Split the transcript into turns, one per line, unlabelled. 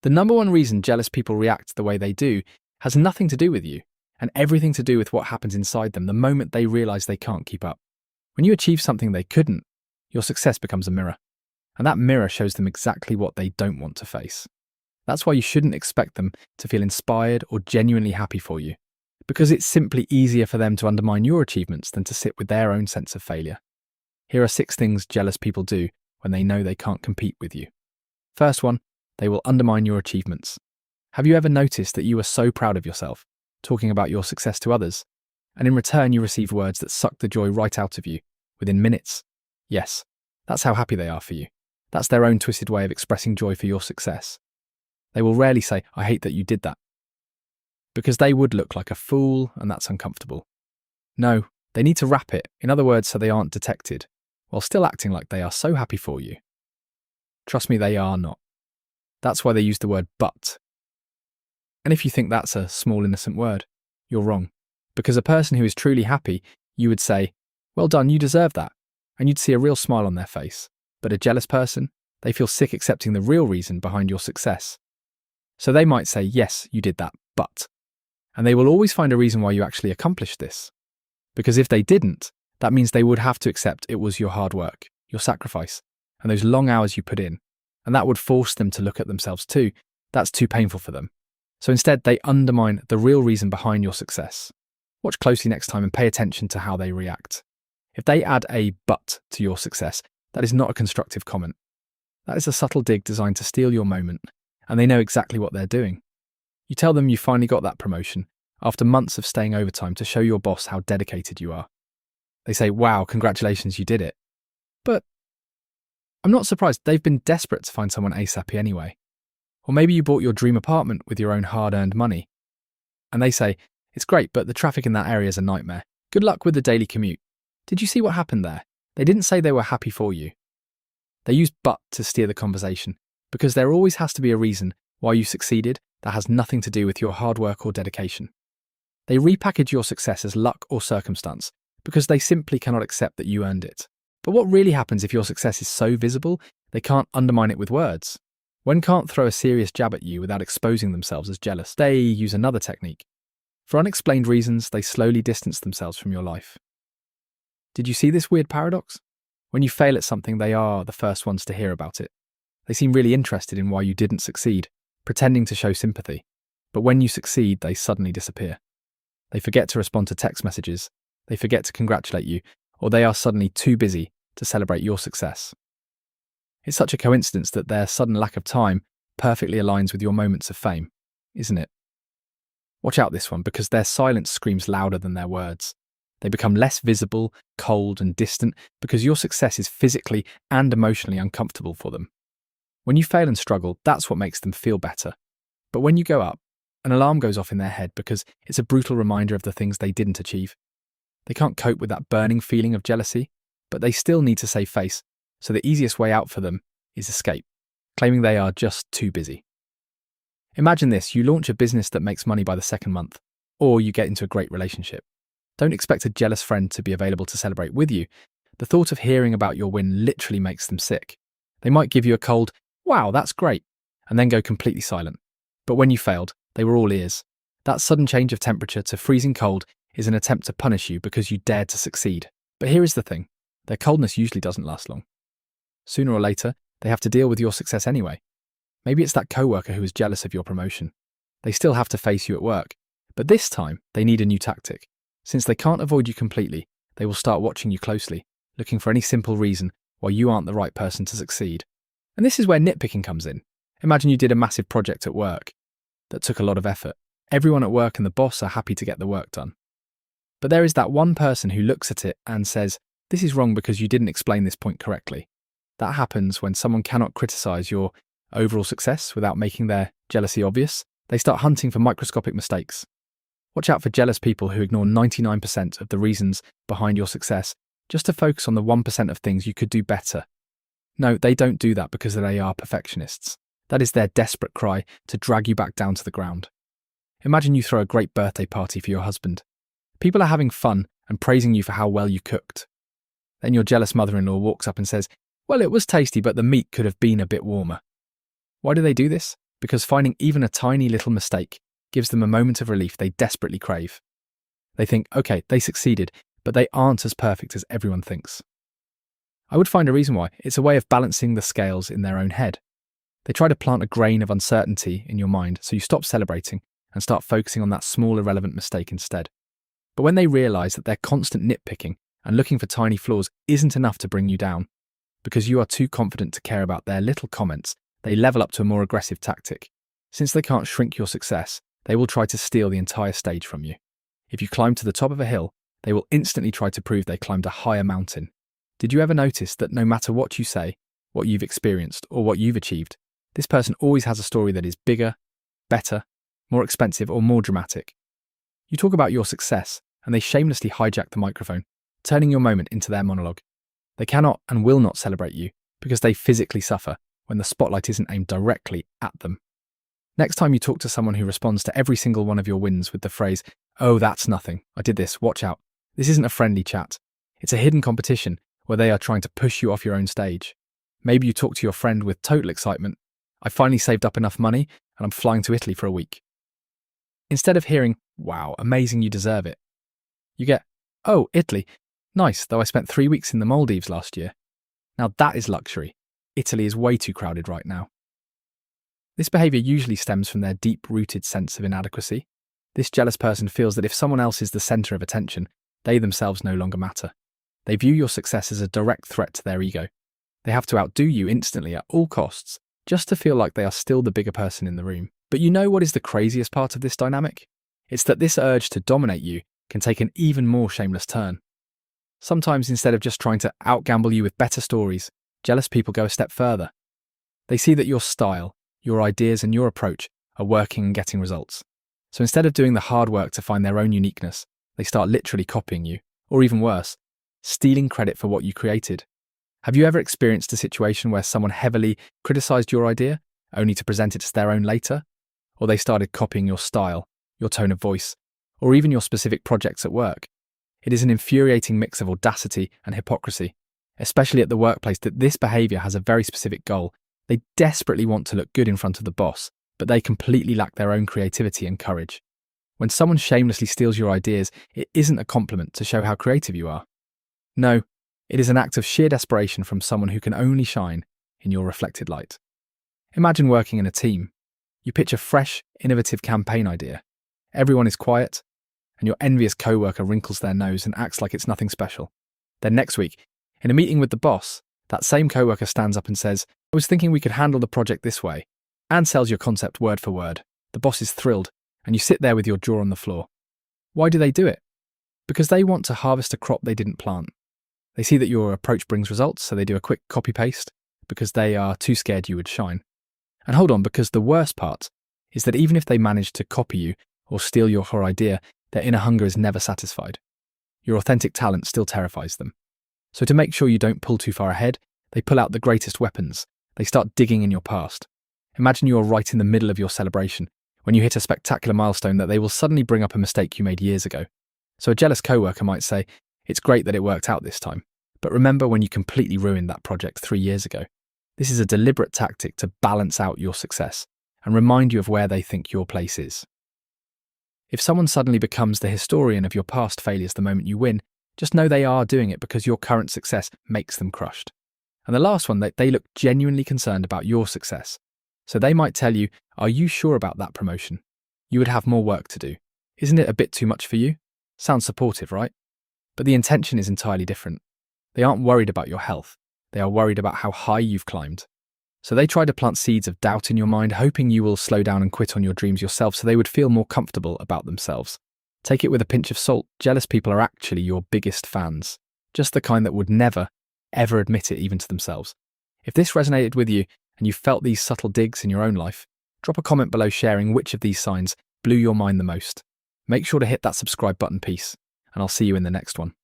The number one reason jealous people react the way they do has nothing to do with you, and everything to do with what happens inside them the moment they realize they can't keep up. When you achieve something they couldn't, your success becomes a mirror, and that mirror shows them exactly what they don't want to face. That's why you shouldn't expect them to feel inspired or genuinely happy for you, because it's simply easier for them to undermine your achievements than to sit with their own sense of failure. Here are 6 things jealous people do when they know they can't compete with you. First one, they will undermine your achievements. Have you ever noticed that you are so proud of yourself, talking about your success to others, and in return you receive words that suck the joy right out of you within minutes? Yes, that's how happy they are for you. That's their own twisted way of expressing joy for your success. They will rarely say, "I hate that you did that," because they would look like a fool and that's uncomfortable. No, they need to wrap it, in other words, so they aren't detected, while still acting like they are so happy for you. Trust me, they are not. That's why they use the word but. And if you think that's a small innocent word, you're wrong. Because a person who is truly happy, you would say, "Well done, you deserve that," and you'd see a real smile on their face. But a jealous person, they feel sick accepting the real reason behind your success. So they might say, "Yes, you did that, but," and they will always find a reason why you actually accomplished this. Because if they didn't, that means they would have to accept it was your hard work, your sacrifice, and those long hours you put in, and that would force them to look at themselves too. That's too painful for them. So instead, they undermine the real reason behind your success. Watch closely next time and pay attention to how they react. If they add a "but" to your success, that is not a constructive comment. That is a subtle dig designed to steal your moment, and they know exactly what they're doing. You tell them you finally got that promotion after months of staying overtime to show your boss how dedicated you are. They say, "Wow, congratulations, you did it." But I'm not surprised, they've been desperate to find someone ASAP anyway. Or maybe you bought your dream apartment with your own hard-earned money. And they say, "It's great, but the traffic in that area is a nightmare. Good luck with the daily commute." Did you see what happened there? They didn't say they were happy for you. They used "but" to steer the conversation, because there always has to be a reason why you succeeded that has nothing to do with your hard work or dedication. They repackage your success as luck or circumstance, because they simply cannot accept that you earned it. But what really happens if your success is so visible, they can't undermine it with words? One can't throw a serious jab at you without exposing themselves as jealous. They use another technique. For unexplained reasons, they slowly distance themselves from your life. Did you see this weird paradox? When you fail at something, they are the first ones to hear about it. They seem really interested in why you didn't succeed, pretending to show sympathy. But when you succeed, they suddenly disappear. They forget to respond to text messages, they forget to congratulate you, or they are suddenly too busy to celebrate your success. It's such a coincidence that their sudden lack of time perfectly aligns with your moments of fame, isn't it? Watch out this one, because their silence screams louder than their words. They become less visible, cold, and distant because your success is physically and emotionally uncomfortable for them. When you fail and struggle, that's what makes them feel better. But when you go up, an alarm goes off in their head because it's a brutal reminder of the things they didn't achieve. They can't cope with that burning feeling of jealousy, but they still need to save face, so the easiest way out for them is escape, claiming they are just too busy. Imagine this: you launch a business that makes money by the second month, or you get into a great relationship. Don't expect a jealous friend to be available to celebrate with you. The thought of hearing about your win literally makes them sick. They might give you a cold, "Wow, that's great," and then go completely silent. But when you failed, they were all ears. That sudden change of temperature to freezing cold is an attempt to punish you because you dared to succeed. But here is the thing: their coldness usually doesn't last long. Sooner or later, they have to deal with your success anyway. Maybe it's that coworker who is jealous of your promotion. They still have to face you at work, but this time they need a new tactic. Since they can't avoid you completely, they will start watching you closely, looking for any simple reason why you aren't the right person to succeed. And this is where nitpicking comes in. Imagine you did a massive project at work that took a lot of effort. Everyone at work and the boss are happy to get the work done. But there is that one person who looks at it and says, "This is wrong because you didn't explain this point correctly." That happens when someone cannot criticize your overall success without making their jealousy obvious. They start hunting for microscopic mistakes. Watch out for jealous people who ignore 99% of the reasons behind your success just to focus on the 1% of things you could do better. No, they don't do that because they are perfectionists. That is their desperate cry to drag you back down to the ground. Imagine you throw a great birthday party for your husband. People are having fun and praising you for how well you cooked. Then your jealous mother-in-law walks up and says, "Well, it was tasty, but the meat could have been a bit warmer." Why do they do this? because finding even a tiny little mistake gives them a moment of relief they desperately crave. They think, okay, they succeeded, but they aren't as perfect as everyone thinks. I would find a reason why. It's a way of balancing the scales in their own head. They try to plant a grain of uncertainty in your mind so you stop celebrating and start focusing on that small irrelevant mistake instead. But when they realise that their constant nitpicking and looking for tiny flaws isn't enough to bring you down, because you are too confident to care about their little comments, they level up to a more aggressive tactic. Since they can't shrink your success, they will try to steal the entire stage from you. If you climb to the top of a hill, they will instantly try to prove they climbed a higher mountain. Did you ever notice that no matter what you say, what you've experienced, or what you've achieved, this person always has a story that is bigger, better, more expensive, or more dramatic? You talk about your success, and they shamelessly hijack the microphone, turning your moment into their monologue. They cannot and will not celebrate you because they physically suffer when the spotlight isn't aimed directly at them. Next time you talk to someone who responds to every single one of your wins with the phrase, "Oh, that's nothing. I did this. Watch out." This isn't a friendly chat. It's a hidden competition where they are trying to push you off your own stage. Maybe you talk to your friend with total excitement. "I finally saved up enough money and I'm flying to Italy for a week." Instead of hearing, "Wow, amazing, you deserve it," you get, "Oh, Italy. Nice, though I spent 3 weeks in the Maldives last year." Now that is luxury. Italy is way too crowded right now. This behaviour usually stems from their deep-rooted sense of inadequacy. This jealous person feels that if someone else is the centre of attention, they themselves no longer matter. They view your success as a direct threat to their ego. They have to outdo you instantly at all costs, just to feel like they are still the bigger person in the room. But you know what is the craziest part of this dynamic? It's that this urge to dominate you can take an even more shameless turn. Sometimes instead of just trying to outgamble you with better stories, jealous people go a step further. They see that your style, your ideas and your approach are working and getting results. So instead of doing the hard work to find their own uniqueness, they start literally copying you, or even worse, stealing credit for what you created. Have you ever experienced a situation where someone heavily criticised your idea, only to present it as their own later? Or they started copying your style, your tone of voice, or even your specific projects at work? It is an infuriating mix of audacity and hypocrisy, especially at the workplace, that this behaviour has a very specific goal. They desperately want to look good in front of the boss, but they completely lack their own creativity and courage. When someone shamelessly steals your ideas, it isn't a compliment to show how creative you are. No, it is an act of sheer desperation from someone who can only shine in your reflected light. Imagine working in a team. You pitch a fresh, innovative campaign idea. Everyone is quiet, and your envious coworker wrinkles their nose and acts like it's nothing special. Then next week, in a meeting with the boss, that same coworker stands up and says, "I was thinking we could handle the project this way," and sells your concept word for word. The boss is thrilled, and you sit there with your jaw on the floor. Why do they do it? Because they want to harvest a crop they didn't plant. They see that your approach brings results, so they do a quick copy-paste, because they are too scared you would shine. And hold on, because the worst part is that even if they manage to copy you or steal your whole idea, their inner hunger is never satisfied. Your authentic talent still terrifies them. So to make sure you don't pull too far ahead, they pull out the greatest weapons. They start digging in your past. Imagine you are right in the middle of your celebration, when you hit a spectacular milestone, that they will suddenly bring up a mistake you made years ago. So a jealous coworker might say, "It's great that it worked out this time, but remember when you completely ruined that project 3 years ago?" This is a deliberate tactic to balance out your success and remind you of where they think your place is. If someone suddenly becomes the historian of your past failures the moment you win, just know they are doing it because your current success makes them crushed. And the last one, they look genuinely concerned about your success. So they might tell you, "Are you sure about that promotion? You would have more work to do. Isn't it a bit too much for you?" Sounds supportive, right? But the intention is entirely different. They aren't worried about your health. They are worried about how high you've climbed. So they try to plant seeds of doubt in your mind, hoping you will slow down and quit on your dreams yourself so they would feel more comfortable about themselves. Take it with a pinch of salt. Jealous people are actually your biggest fans. Just the kind that would never, ever admit it even to themselves. If this resonated with you and you felt these subtle digs in your own life, drop a comment below sharing which of these signs blew your mind the most. Make sure to hit that subscribe button, and I'll see you in the next one.